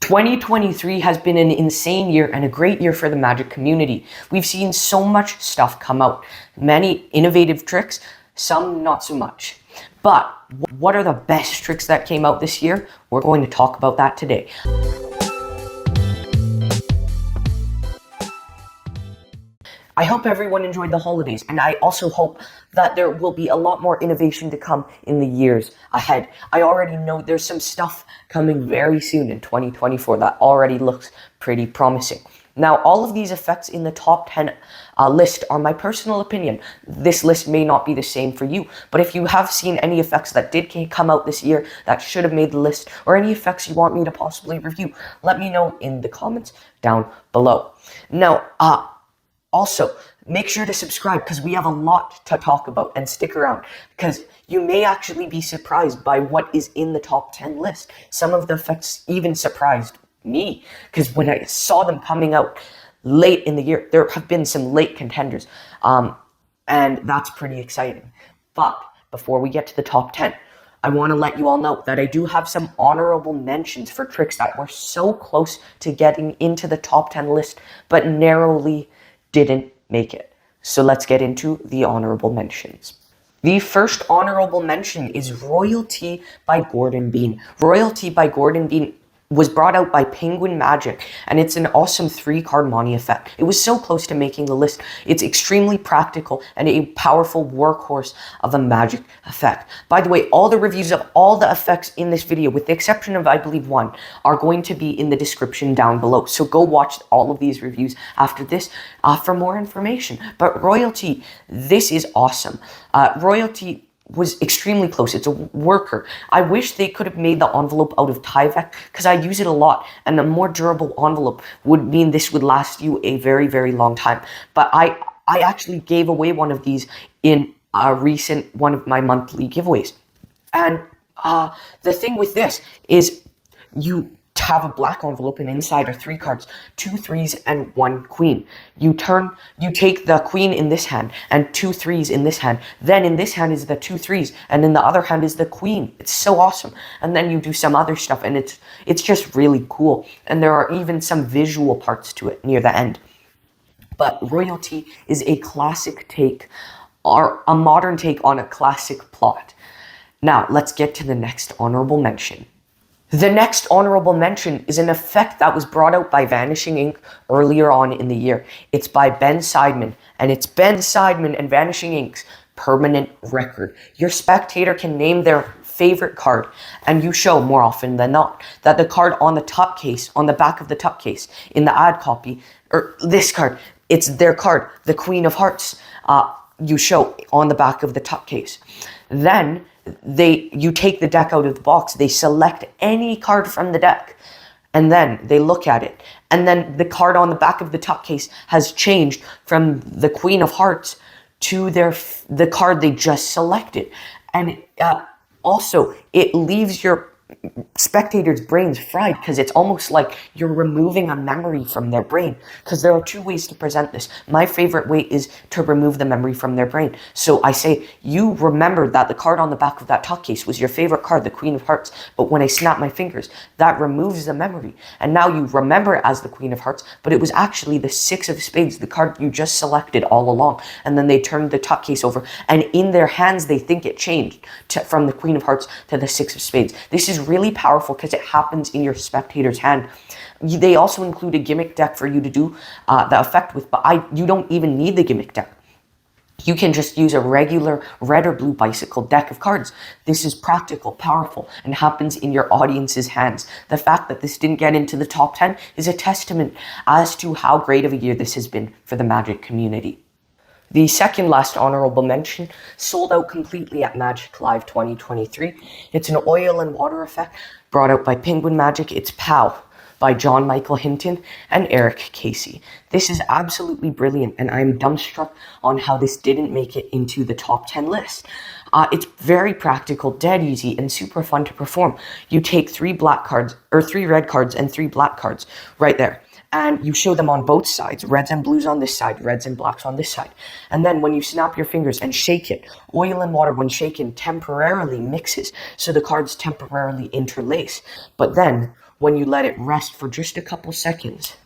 2023 has been an insane year and a great year for the Magic community. We've seen so much stuff come out. Many innovative tricks, some not so much. But what are the best tricks that came out this year? We're going to talk about that today. I hope everyone enjoyed the holidays, and I also hope that there will be a lot more innovation to come in the years ahead. I already know there's some stuff coming very soon in 2024 that already looks pretty promising. Now, all of these effects in the top 10 list are my personal opinion. This list may not be the same for you, but if you have seen any effects that did come out this year that should have made the list, or any effects you want me to possibly review, let me know in the comments down below. Now, also, make sure to subscribe because we have a lot to talk about, and stick around because you may actually be surprised by what is in the top 10 list. Some of the effects even surprised me because when I saw them coming out late in the year, there have been some late contenders, and that's pretty exciting. But before we get to the top 10, I want to let you all know that I do have some honorable mentions for tricks that were so close to getting into the top 10 list, but narrowly didn't make it. So let's get into the honorable mentions. The first honorable mention is Royalty by Gordon Bean. Royalty by Gordon Bean was brought out by Penguin Magic, and it's an awesome 3-card money effect. It was so close to making the list. It's extremely practical and a powerful workhorse of a Magic effect. By the way, all the reviews of all the effects in this video, with the exception of I believe one, are going to be in the description down below. So go watch all of these reviews after this for more information. But Royalty, this is awesome. Royalty was extremely close. It's a worker. I wish they could have made the envelope out of Tyvek because I use it a lot, and a more durable envelope would mean this would last you a very, very long time. But I actually gave away one of these in a recent one of my monthly giveaways. And the thing with this is you have a black envelope, and inside are 3 cards, 2 3s and 1 queen. You take the queen in this hand and 2 3s in this hand. Then in this hand is the 2 3s, and in the other hand is the queen. It's so awesome. And then you do some other stuff, and it's just really cool. And there are even some visual parts to it near the end. But Royalty is a classic take, or a modern take on a classic plot. Now, let's get to the next honorable mention. The next honorable mention is an effect that was brought out by Vanishing Inc. earlier on in the year. It's by Ben Seidman, and it's Ben Seidman and Vanishing Inc.'s permanent record. Your spectator can name their favorite card, and you show more often than not that the card on the top case, on the back of the top case, in the ad copy, or this card, it's their card, the Queen of Hearts, you show on the back of the top case. Then you take the deck out of the box, they select any card from the deck, and then they look at it, and then the card on the back of the top case has changed from the Queen of Hearts to the card they just selected. And also it leaves your spectators' brains fried because it's almost like you're removing a memory from their brain, because there are 2 ways to present this. My favorite way is to remove the memory from their brain. So I say, you remember that the card on the back of that top case was your favorite card, the Queen of Hearts, but when I snap my fingers, that removes the memory, and now you remember it as the Queen of Hearts, but it was actually the 6 of Spades, the card you just selected all along. And then they turned the top case over, and in their hands they think it changed from the Queen of Hearts to the 6 of Spades. This is really powerful because it happens in your spectator's hand. They also include a gimmick deck for you to do the effect with, but you don't even need the gimmick deck. You can just use a regular red or blue bicycle deck of cards. This is practical, powerful, and happens in your audience's hands. The fact that this didn't get into the top 10 is a testament as to how great of a year this has been for the Magic community. The second last honorable mention sold out completely at Magic Live 2023. It's an oil and water effect brought out by Penguin Magic. It's POW by John Michael Hinton and Erik Casey. This is absolutely brilliant, and I'm dumbstruck on how this didn't make it into the top 10 list. It's very practical, dead easy, and super fun to perform. You take 3 black cards, or 3 red cards and 3 black cards right there, and you show them on both sides, reds and blues on this side, reds and blacks on this side. And then when you snap your fingers and shake it, oil and water, when shaken, temporarily mixes, so the cards temporarily interlace. But then, when you let it rest for just a couple seconds,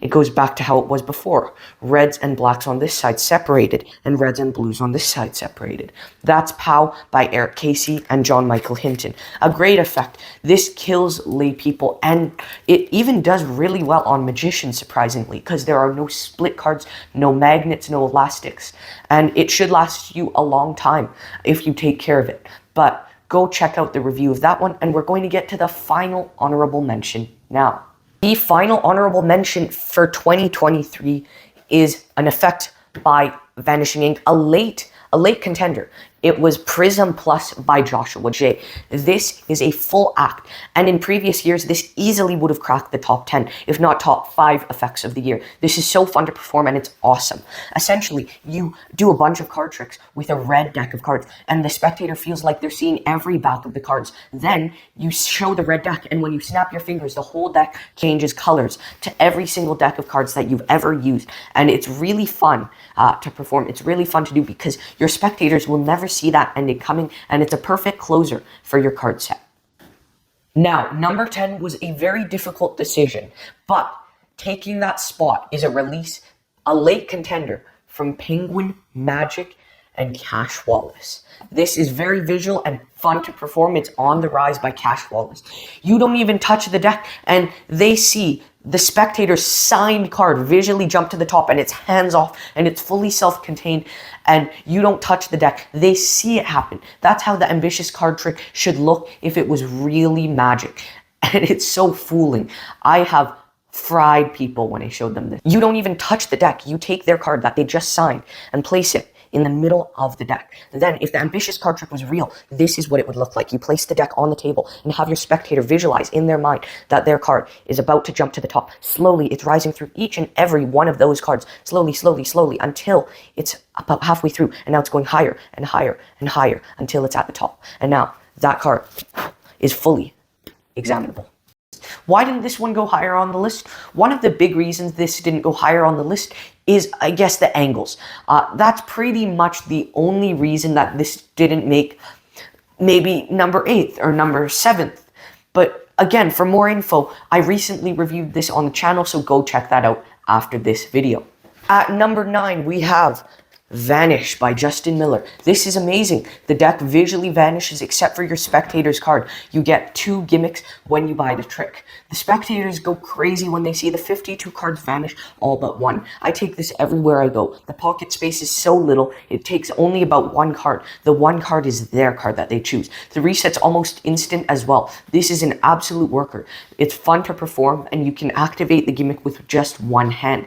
it goes back to how it was before. Reds and blacks on this side separated, and reds and blues on this side separated. That's POW by Erik and John Michael Hinton. A great effect. This kills lay people, and it even does really well on magicians, surprisingly, because there are no split cards, no magnets, no elastics. And it should last you a long time if you take care of it. But go check out the review of that one, and we're going to get to the final honorable mention now. The final honorable mention for 2023 is an effect by Vanishing Inc, a late contender. It was Prism Plus by Joshua J. This is a full act, and in previous years, this easily would have cracked the top 10, if not top 5 effects of the year. This is so fun to perform, and it's awesome. Essentially, you do a bunch of card tricks with a red deck of cards, and the spectator feels like they're seeing every back of the cards. Then, you show the red deck, and when you snap your fingers, the whole deck changes colors to every single deck of cards that you've ever used, and it's really fun to perform. It's really fun to do because your spectators will never see that ending coming, and it's a perfect closer for your card set. Now, number 10 was a very difficult decision, but taking that spot is a late contender from Penguin, Magic, and Cash Wallace. This is very visual and fun to perform. It's On the Rise by Cash Wallace. You don't even touch the deck, and they see the spectator's signed card visually jump to the top, and it's hands off, and it's fully self-contained, and you don't touch the deck. They see it happen. That's how the ambitious card trick should look if it was really magic. And it's so fooling. I have fried people when I showed them this. You don't even touch the deck. You take their card that they just signed and place it in the middle of the deck. Then, if the ambitious card trick was real, this is what it would look like. You place the deck on the table and have your spectator visualize in their mind that their card is about to jump to the top. Slowly, it's rising through each and every one of those cards. Slowly, slowly, slowly, until it's about halfway through. And now it's going higher and higher and higher until it's at the top. And now, that card is fully examinable. Why didn't this one go higher on the list? One of the big reasons this didn't go higher on the list is, I guess, the angles. That's pretty much the only reason that this didn't make maybe number 8th or number 7th. But again, for more info, I recently reviewed this on the channel, so go check that out after this video. At number 9, we have Vanish by Justin Miller. This is amazing. The deck visually vanishes except for your spectator's card. You get 2 gimmicks when you buy the trick. The spectators go crazy when they see the 52 cards vanish all but 1. I take this everywhere I go. The pocket space is so little, it takes only about 1 card. The 1 card is their card that they choose. The reset's almost instant as well. This is an absolute worker. It's fun to perform, and you can activate the gimmick with just 1 hand.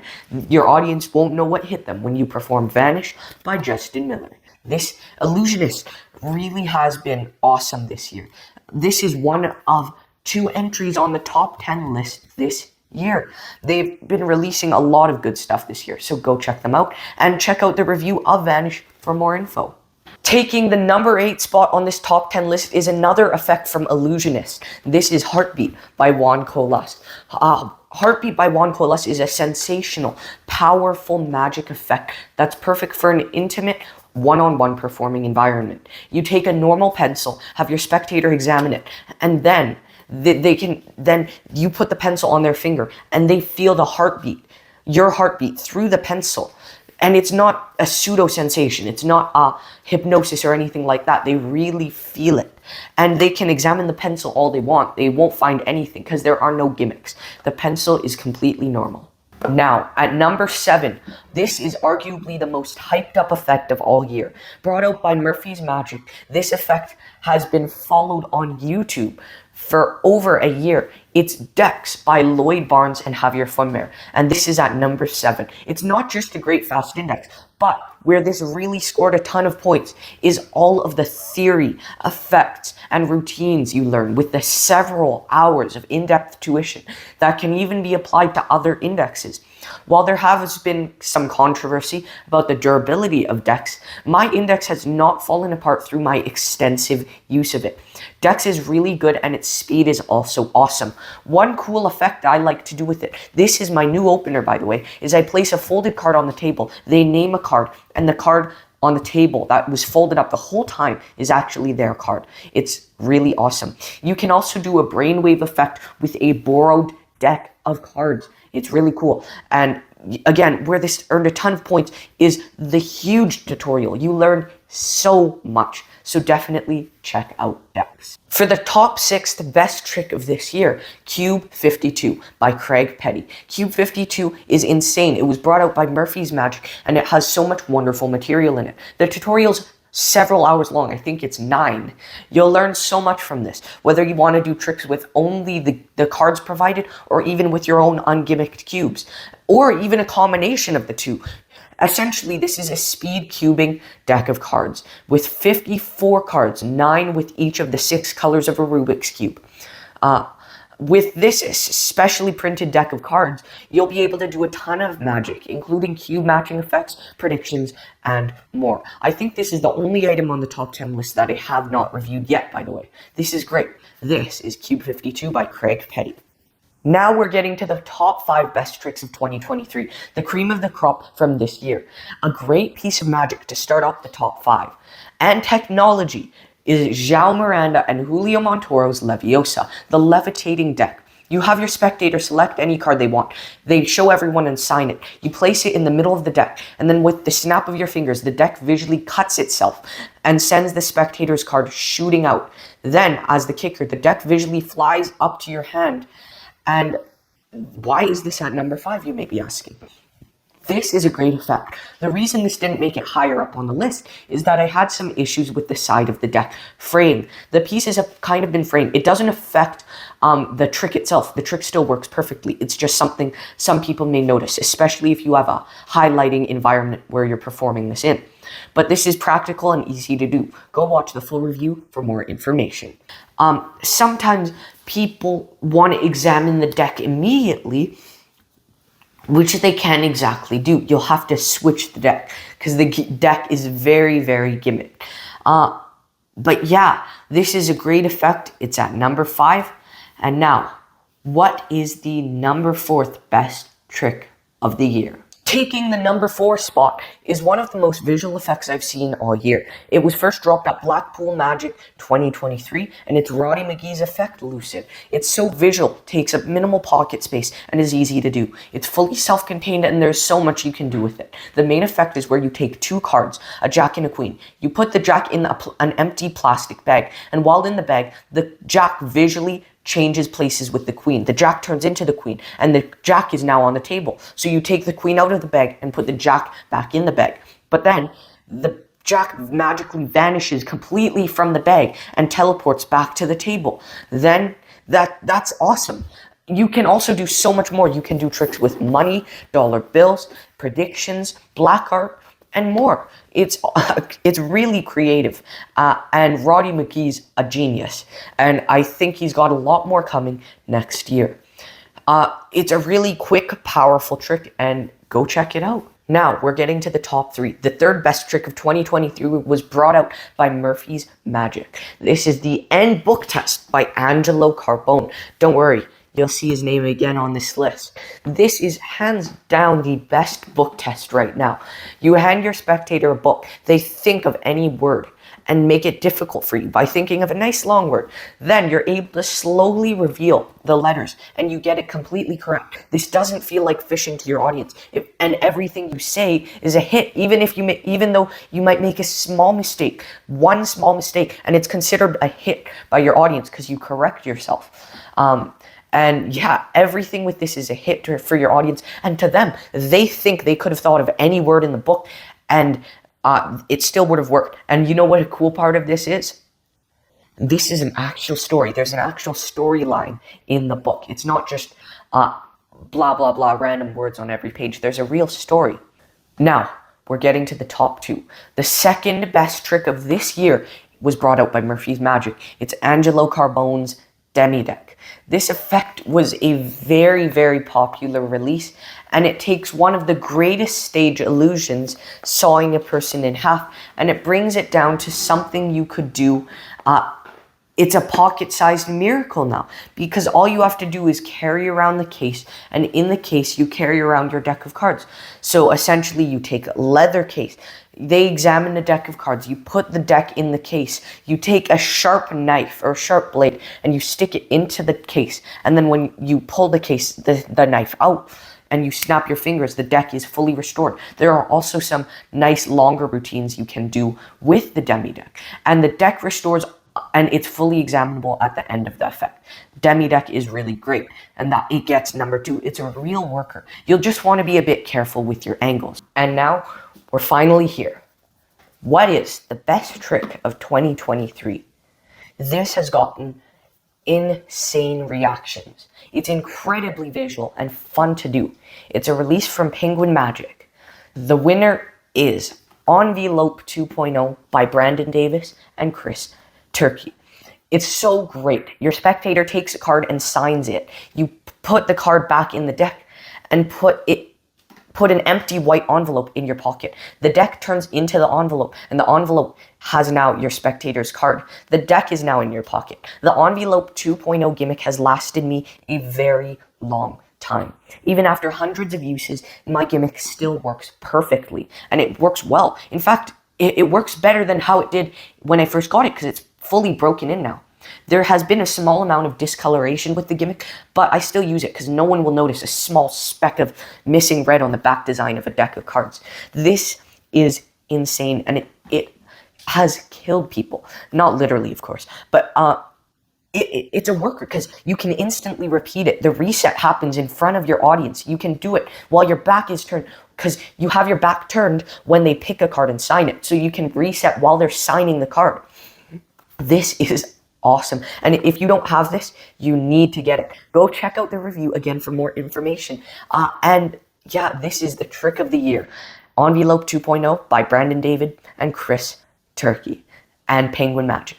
Your audience won't know what hit them when you perform Vanish by Justin Miller. This Ellusionist really has been awesome this year. This is one of 2 entries on the top 10 list this year. They've been releasing a lot of good stuff this year, so go check them out and check out the review of Vanish for more info. Taking the number 8 spot on this top 10 list is another effect from Ellusionist. This is Heartbeat by Juan Colas. Heartbeat by Juan Colas is a sensational, powerful magic effect that's perfect for an intimate, one-on-one performing environment. You take a normal pencil, have your spectator examine it, and then you put the pencil on their finger, and they feel the heartbeat, your heartbeat, through the pencil. And it's not a pseudo sensation. It's not a hypnosis or anything like that. They really feel it. And they can examine the pencil all they want. They won't find anything because there are no gimmicks. The pencil is completely normal. Now, at number 7, this is arguably the most hyped up effect of all year. Brought out by Murphy's Magic, this effect has been followed on YouTube for over a year. It's Dex by Lloyd Barnes and Javier Funmer, and this is at number 7. It's not just a great fast index, but where this really scored a ton of points is all of the theory, effects, and routines you learn with the several hours of in-depth tuition that can even be applied to other indexes. While there has been some controversy about the durability of Dex, my index has not fallen apart through my extensive use of it. Dex is really good and its speed is also awesome. One cool effect I like to do with it, this is my new opener by the way, is I place a folded card on the table, they name a card, and the card on the table that was folded up the whole time is actually their card. It's really awesome. You can also do a brainwave effect with a borrowed deck of cards. It's really cool. And again, where this earned a ton of points is the huge tutorial. You learn so much. So definitely check out decks. For the top 6th best trick of this year, Cube 52 by Craig Petty. Cube 52 is insane. It was brought out by Murphy's Magic, and it has so much wonderful material in it. The tutorial's several hours long. I think it's 9. You'll learn so much from this, whether you want to do tricks with only the cards provided, or even with your own ungimmicked cubes, or even a combination of the two. Essentially, this is a speed cubing deck of cards with 54 cards, 9 with each of the 6 colors of a Rubik's Cube. With this specially printed deck of cards, you'll be able to do a ton of magic, including cube matching effects, predictions, and more. I think this is the only item on the top 10 list that I have not reviewed yet, by the way. This is great. This is Cube 52 by Craig Petty. Now we're getting to the top 5 best tricks of 2023, the cream of the crop from this year. A great piece of magic to start off the top 5. And technology is João Miranda and Julio Montoro's Leviosa, the levitating deck. You have your spectator select any card they want. They show everyone and sign it. You place it in the middle of the deck, and then with the snap of your fingers, the deck visually cuts itself and sends the spectator's card shooting out. Then, as the kicker, the deck visually flies up to your hand. And why is this at number 5, you may be asking? This is a great effect. The reason this didn't make it higher up on the list is that I had some issues with the side of the deck frame. The pieces have kind of been framed. It doesn't affect the trick itself. The trick still works perfectly. It's just something some people may notice, especially if you have a highlighting environment where you're performing this in. But this is practical and easy to do. Go watch the full review for more information. Sometimes people want to examine the deck immediately, which they can't exactly do. You'll have to switch the deck because the deck is very, very gimmicked. But yeah, this is a great effect. It's at number 5. And now, what is the number 4th best trick of the year? Taking the number 4 spot is one of the most visual effects I've seen all year. It was first dropped at Blackpool Magic 2023, and it's Roddy McGee's Effect Lucid. It's so visual, takes up minimal pocket space, and is easy to do. It's fully self-contained, and there's so much you can do with it. The main effect is where you take 2 cards, a jack and a queen. You put the jack in an empty plastic bag, and while in the bag, the jack visually changes places with the queen. The jack turns into the queen, and the jack is now on the table. So you take the queen out of the bag and put the jack back in the bag. But then the jack magically vanishes completely from the bag and teleports back to the table. Then that's awesome. You can also do so much more. You can do tricks with money, dollar bills, predictions, black art, and more. It's really creative, and Roddy McGee's a genius, and I think he's got a lot more coming next year. It's a really quick, powerful trick, and go check it out. Now, we're getting to the top 3. The 3rd best trick of 2023 was brought out by Murphy's Magic. This is the End Book Test by Angelo Carbone. Don't worry, you'll see his name again on this list. This is hands down the best book test right now. You hand your spectator a book, they think of any word and make it difficult for you by thinking of a nice long word. Then you're able to slowly reveal the letters and you get it completely correct. This doesn't feel like fishing to your audience, and everything you say is a hit, even though you might make a small mistake, one small mistake, and it's considered a hit by your audience because you correct yourself. And yeah, everything with this is a hit for your audience. And to them, they think they could have thought of any word in the book and it still would have worked. And you know what a cool part of this is? This is an actual story. There's an actual storyline in the book. It's not just blah, blah, blah, random words on every page. There's a real story. Now, we're getting to the top 2. The 2nd best trick of this year was brought out by Murphy's Magic. It's Angelo Carbone's Demi Deck. This effect was a very, very popular release, and it takes one of the greatest stage illusions, sawing a person in half, and it brings it down to something you could do it's a pocket-sized miracle now, because all you have to do is carry around the case, and in the case you carry around your deck of cards. So essentially you take a leather case, they examine the deck of cards, you put the deck in the case, you take a sharp knife or a sharp blade and you stick it into the case, and then when you pull the case, the knife out, and you snap your fingers, the deck is fully restored. There are also some nice longer routines you can do with the demi deck, and the deck restores, and it's fully examinable at the end of the effect. Demi deck is really great, and that it gets number 2. It's a real worker. You'll just want to be a bit careful with your angles. And now we're finally here. What is the best trick of 2023? This has gotten insane reactions. It's incredibly visual and fun to do. It's a release from Penguin Magic. The winner is Envelope 2.0 by Brandon Davis and Chris Turkey. It's so great. Your spectator takes a card and signs it. You put the card back in the deck and put an empty white envelope in your pocket. The deck turns into the envelope, and the envelope has now your spectator's card. The deck is now in your pocket. The Envelope 2.0 gimmick has lasted me a very long time. Even after hundreds of uses, my gimmick still works perfectly, and it works well. In fact, it works better than how it did when I first got it, because it's fully broken in now. There has been a small amount of discoloration with the gimmick, but I still use it because no one will notice a small speck of missing red on the back design of a deck of cards. This is insane, and it has killed people. Not literally, of course, but it's a worker because you can instantly repeat it. The reset happens in front of your audience. You can do it while your back is turned, because you have your back turned when they pick a card and sign it. So you can reset while they're signing the card. This is awesome. And if you don't have this, you need to get it. Go check out the review again for more information. And yeah, this is the trick of the year. Envelope 2.0 by Brandon David and Chris Turkey and Penguin Magic.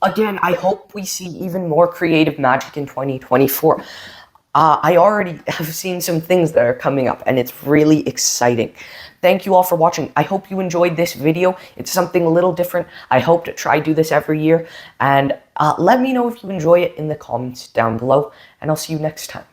Again, I hope we see even more creative magic in 2024. I already have seen some things that are coming up, and it's really exciting. Thank you all for watching. I hope you enjoyed this video. It's something a little different. I hope to try do this every year, and let me know if you enjoy it in the comments down below, and I'll see you next time.